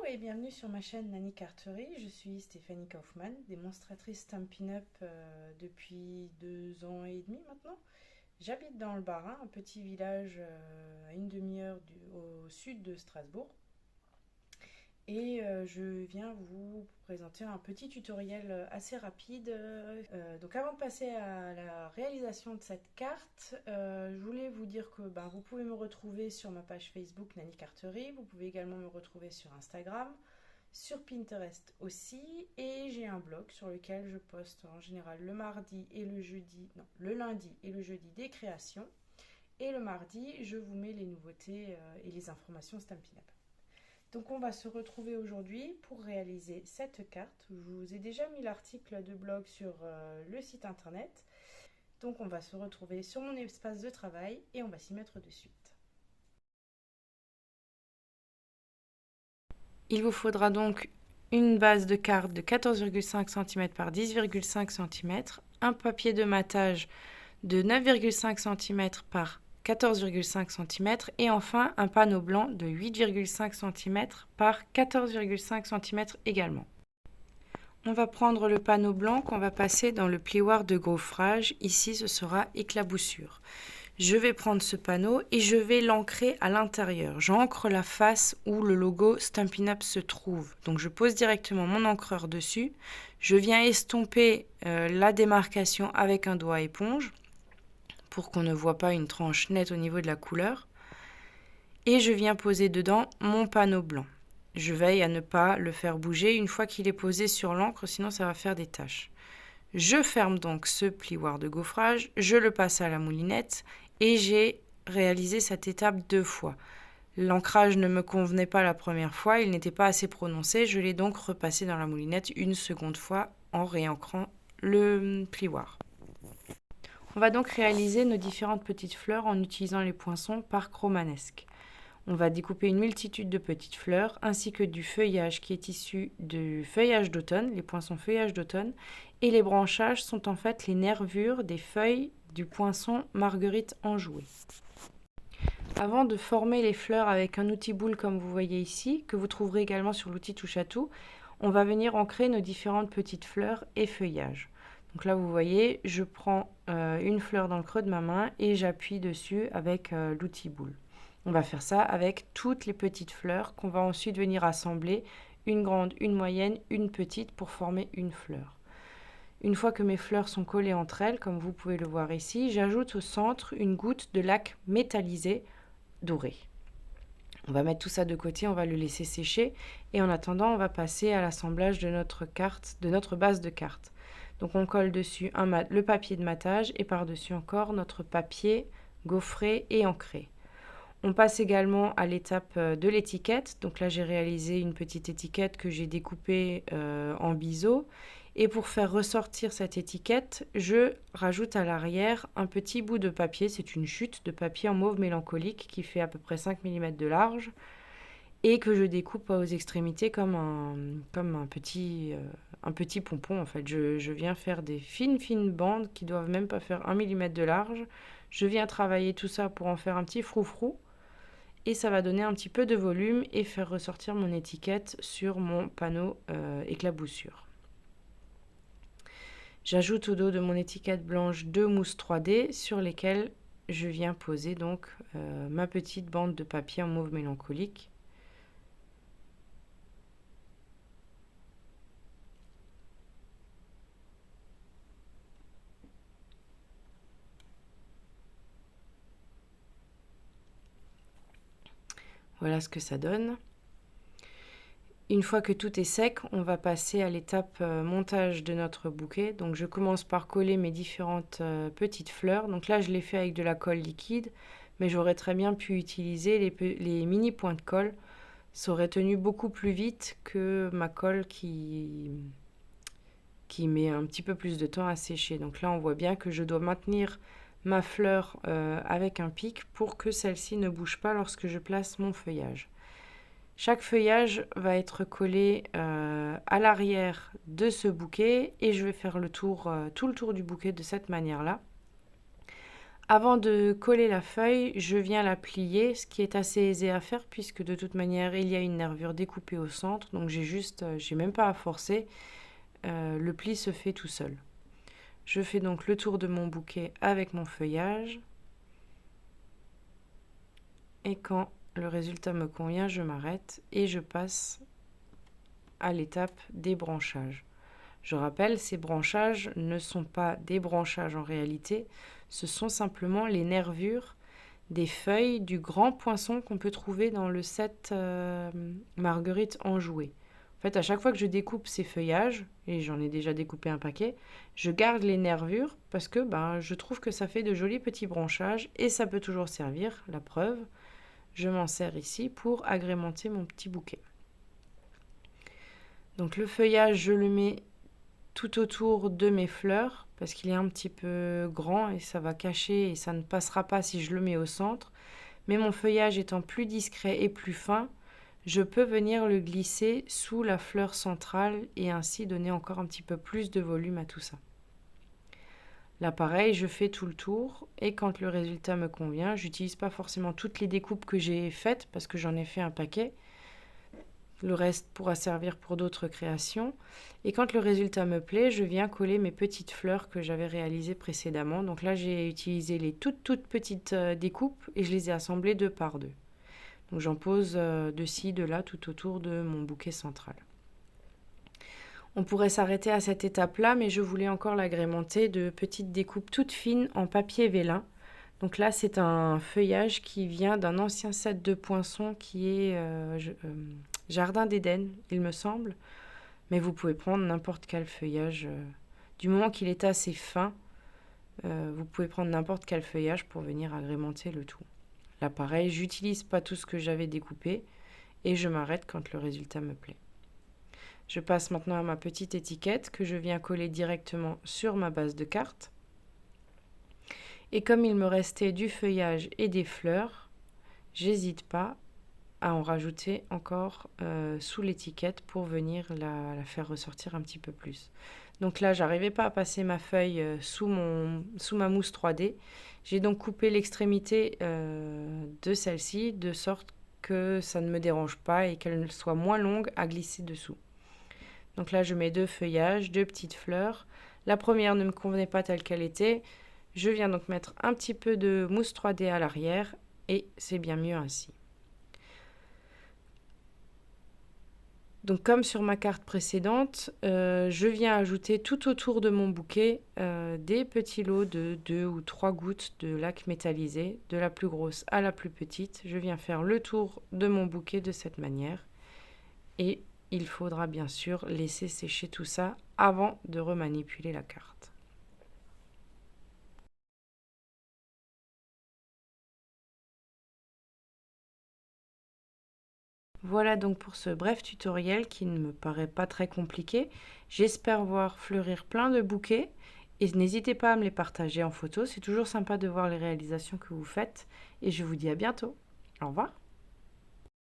et bienvenue sur ma chaîne Nani Carterie. Je suis Stéphanie Kaufmann, démonstratrice Stampin' Up depuis 2 ans et demi maintenant. J'habite dans le Bas-Rhin, un petit village à une demi-heure au sud de Strasbourg. Et je viens vous présenter un petit tutoriel assez rapide. Donc avant de passer à la réalisation de cette carte, je voulais vous dire que vous pouvez me retrouver sur ma page Facebook Nani Carterie. Vous pouvez également me retrouver sur Instagram, sur Pinterest aussi. Et j'ai un blog sur lequel je poste en général le mardi et le jeudi, non, le lundi et le jeudi des créations. Et le mardi, je vous mets les nouveautés et les informations Stampin' Up. Donc on va se retrouver aujourd'hui pour réaliser cette carte. Je vous ai déjà mis l'article de blog sur le site internet. Donc on va se retrouver sur mon espace de travail et on va s'y mettre de suite. Il vous faudra donc une base de carte de 14,5 cm par 10,5 cm, un papier de matage de 9,5 cm par 14,5 cm et enfin un panneau blanc de 8,5 cm par 14,5 cm également. On va prendre le panneau blanc qu'on va passer dans le plioir de gaufrage. Ici, ce sera éclaboussure. Je vais prendre ce panneau et je vais l'ancrer à l'intérieur. J'ancre la face où le logo Stampin' Up se trouve. Donc je pose directement mon encreur dessus. Je viens estomper la démarcation avec un doigt éponge pour qu'on ne voit pas une tranche nette au niveau de la couleur. Et je viens poser dedans mon panneau blanc. Je veille à ne pas le faire bouger une fois qu'il est posé sur l'encre, sinon ça va faire des taches. Je ferme donc ce plioir de gaufrage, je le passe à la moulinette et j'ai réalisé cette étape 2 fois. L'ancrage ne me convenait pas la première fois, il n'était pas assez prononcé, je l'ai donc repassé dans la moulinette une seconde fois en réancrant le plioir. On va donc réaliser nos différentes petites fleurs en utilisant les poinçons par romanesque. On va découper une multitude de petites fleurs ainsi que du feuillage qui est issu du feuillage d'automne, les poinçons feuillage d'automne, et les branchages sont en fait les nervures des feuilles du poinçon marguerite enjouée. Avant de former les fleurs avec un outil boule comme vous voyez ici, que vous trouverez également sur l'outil touche à tout, on va venir ancrer nos différentes petites fleurs et feuillages. Donc là vous voyez, je prends une fleur dans le creux de ma main et j'appuie dessus avec l'outil boule. On va faire ça avec toutes les petites fleurs qu'on va ensuite venir assembler, une grande, une moyenne, une petite pour former une fleur. Une fois que mes fleurs sont collées entre elles, comme vous pouvez le voir ici, j'ajoute au centre une goutte de lac métallisé doré. On va mettre tout ça de côté, on va le laisser sécher et en attendant, on va passer à l'assemblage de notre carte, de notre base de carte. Donc on colle dessus le papier de matage et par-dessus encore notre papier gaufré et ancré. On passe également à l'étape de l'étiquette. Donc là, j'ai réalisé une petite étiquette que j'ai découpée en biseau. Et pour faire ressortir cette étiquette, je rajoute à l'arrière un petit bout de papier. C'est une chute de papier en mauve mélancolique qui fait à peu près 5 mm de large et que je découpe aux extrémités comme un petit pompon. En fait, je viens faire des fines bandes qui doivent même pas faire 1 mm de large. Je viens travailler tout ça pour en faire un petit froufrou. Et ça va donner un petit peu de volume et faire ressortir mon étiquette sur mon panneau éclaboussure. J'ajoute au dos de mon étiquette blanche 2 mousses 3D sur lesquelles je viens poser donc ma petite bande de papier en mauve mélancolique. Voilà ce que ça donne. Une fois que tout est sec, on va passer à l'étape montage de notre bouquet. Donc je commence par coller mes différentes petites fleurs. Donc là, je l'ai fait avec de la colle liquide, mais j'aurais très bien pu utiliser les mini points de colle. Ça aurait tenu beaucoup plus vite que ma colle qui met un petit peu plus de temps à sécher. Donc là, on voit bien que je dois maintenir ma fleur avec un pic pour que celle-ci ne bouge pas lorsque je place mon feuillage. Chaque feuillage va être collé à l'arrière de ce bouquet et je vais faire tout le tour du bouquet de cette manière-là. Avant de coller la feuille, je viens la plier, ce qui est assez aisé à faire puisque de toute manière, il y a une nervure découpée au centre. Donc j'ai même pas à forcer. Le pli se fait tout seul. Je fais donc le tour de mon bouquet avec mon feuillage. Et quand le résultat me convient, je m'arrête et je passe à l'étape des branchages. Je rappelle, ces branchages ne sont pas des branchages en réalité, ce sont simplement les nervures des feuilles du grand poinçon qu'on peut trouver dans le set Marguerite enjouée. En fait, à chaque fois que je découpe ces feuillages, et j'en ai déjà découpé un paquet, je garde les nervures parce que je trouve que ça fait de jolis petits branchages et ça peut toujours servir, la preuve. Je m'en sers ici pour agrémenter mon petit bouquet. Donc le feuillage, je le mets tout autour de mes fleurs parce qu'il est un petit peu grand et ça va cacher et ça ne passera pas si je le mets au centre. Mais mon feuillage étant plus discret et plus fin, je peux venir le glisser sous la fleur centrale et ainsi donner encore un petit peu plus de volume à tout ça. Là pareil, je fais tout le tour et quand le résultat me convient, j'utilise pas forcément toutes les découpes que j'ai faites parce que j'en ai fait un paquet. Le reste pourra servir pour d'autres créations. Et quand le résultat me plaît, je viens coller mes petites fleurs que j'avais réalisées précédemment. Donc là, j'ai utilisé les toutes petites découpes et je les ai assemblées 2 par 2. Donc j'en pose de ci, de là, tout autour de mon bouquet central. On pourrait s'arrêter à cette étape-là, mais je voulais encore l'agrémenter de petites découpes toutes fines en papier vélin. Donc là, c'est un feuillage qui vient d'un ancien set de poinçons qui est Jardin d'Éden, il me semble. Mais vous pouvez prendre n'importe quel feuillage. Du moment qu'il est assez fin, vous pouvez prendre n'importe quel feuillage pour venir agrémenter le tout. Là, pareil, j'utilise pas tout ce que j'avais découpé et je m'arrête quand le résultat me plaît. Je passe maintenant à ma petite étiquette que je viens coller directement sur ma base de carte. Et comme il me restait du feuillage et des fleurs, j'hésite pas à en rajouter encore sous l'étiquette pour venir la faire ressortir un petit peu plus. Donc là, j'arrivais pas à passer ma feuille sous ma mousse 3D. J'ai donc coupé l'extrémité de celle-ci de sorte que ça ne me dérange pas et qu'elle soit moins longue à glisser dessous. Donc là, je mets 2 feuillages, 2 petites fleurs. La première ne me convenait pas telle qu'elle était. Je viens donc mettre un petit peu de mousse 3D à l'arrière et c'est bien mieux ainsi. Donc comme sur ma carte précédente, je viens ajouter tout autour de mon bouquet des petits lots de 2 ou 3 gouttes de laque métallisé, de la plus grosse à la plus petite. Je viens faire le tour de mon bouquet de cette manière et il faudra bien sûr laisser sécher tout ça avant de remanipuler la carte. Voilà donc pour ce bref tutoriel qui ne me paraît pas très compliqué. J'espère voir fleurir plein de bouquets et n'hésitez pas à me les partager en photo. C'est toujours sympa de voir les réalisations que vous faites et je vous dis à bientôt. Au revoir.